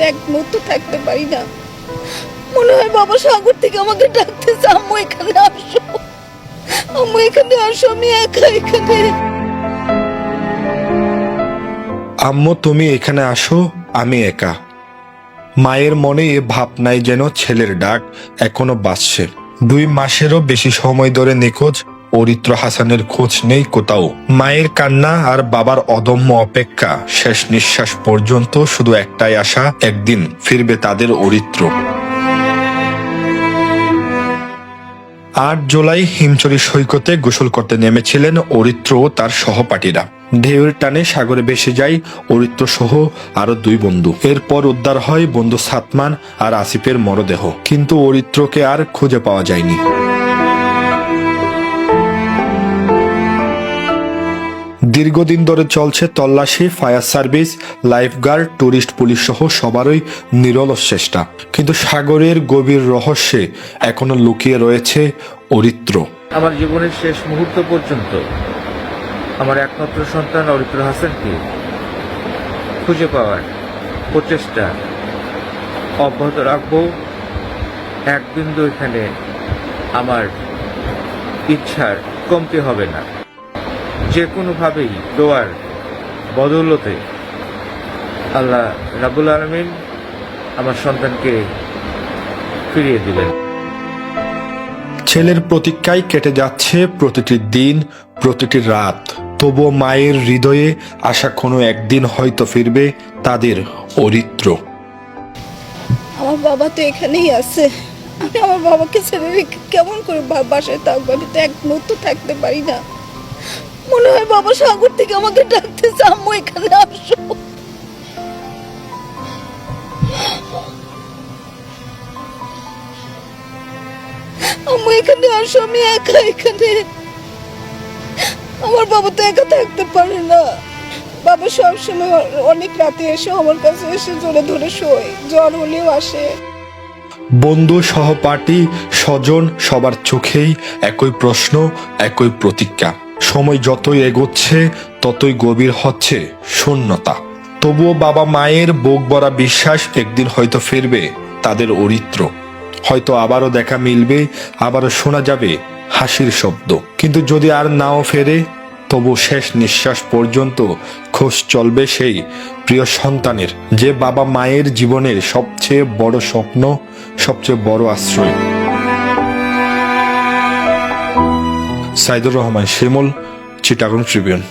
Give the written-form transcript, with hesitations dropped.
এক মুহূর্ত থাকতে পারি না। মনে হয় বাবা সাগর থেকে আমাকে ডাকতেছে, আম্মু এখানে আসো, আম্মু এখানে আসো, আমি একা এখানে। আম্মু তুমি এখানে আসো, আমি একা। মায়ের মনে এ ভাবনাই যেন ছেলের ডাক এখনো বাজছে। 2 মাসেরও বেশি সময় ধরে নিখোঁজ অরিত্র হাসানের খোঁজ নেই কোথাও। মায়ের কান্না আর বাবার অদম্য অপেক্ষা, শেষ নিঃশ্বাস পর্যন্ত শুধু একটাই আশা, একদিন ফিরবে তাদের অরিত্র। 8 জুলাই হিমচরি সৈকতে গোসল করতে নেমেছিলেন অরিত্র ও তার সহপাঠীরা। ঢেউয়ের টানে সাগরে ভেসে যায় অরিত্র সহ আরো 2 বন্ধু। এরপর উদ্ধার হয় বন্ধু সাতমান আর আসিফের মরদেহ, কিন্তু অরিত্রকে আর খুঁজে পাওয়া যায়নি। দীর্ঘদিন ধরে চলছে তল্লাশি, fire service, lifeguard, tourist police সহ সবারই নিরলস চেষ্টা, কিন্তু সাগরের গভীর রহস্যে এখনো লুকিয়ে রয়েছে অরিত্র। আমার জীবনের শেষ মুহূর্ত পর্যন্ত আমার একমাত্র সন্তান অরিত্র হাসানকে খুঁজে পাওয়ার প্রচেষ্টা অব্যাহত রাখবো। এক বিন্দু এখানে আমার ইচ্ছার কমতি হবে না। যে কোনোভাবেই দোয়ার বদৌলতে আল্লাহ রাব্বুল আলামিন আমার সন্তানকে ফিরিয়ে দিবেন। ছেলের প্রতীক্ষায় কেটে যাচ্ছে প্রতিটি দিন, প্রতিটি রাত। তবুও মায়ের হৃদয়ে আশা কোনো একদিন হয়তো ফিরবে তাদের অরিত্র। আমার বাবা তো এখানেই আছে, আমি আমার বাবাকে ছেড়ে রেখে কেমন করে বাসায় থাকবো? আমি তো এক মুহূর্ত থাকতে পারি না। মনে হয় বাবা সাগর থেকে আমাকে ডাকতেছে, আম্মু এখানে আসো, আম্মু এখানে আসো, আমি একা এখানে। আমার বাবা তো একা থাকতে পারে না। বাবা সবসময় অনেক রাতে এসে আমার কাছে এসে জোরে ধরে শোয়, জ্বর হলেও আসে। বন্ধু, সহপাঠী, স্বজন সবার চোখেই একই প্রশ্ন, একই প্রতীক্ষা। সময় যতই এগোচ্ছে ততই গভীর হচ্ছে শূন্যতা। তবুও বাবা মায়ের বুক ভরা বিশ্বাস, একদিন হয়তো ফিরবে তাদের অরিত্র। হয়তো আবারও দেখা মিলবে, আবারও শোনা যাবে হাসির শব্দ। কিন্তু যদি আর নাও ফেরে, তবু শেষ নিঃশ্বাস পর্যন্ত খোঁজ চলবে সেই প্রিয় সন্তানের, যে বাবা মায়ের জীবনের সবচেয়ে বড় স্বপ্ন, সবচেয়ে বড় আশ্রয়। সাইদুর রহমান শিমুল, চিটাগং ট্রিবিউন।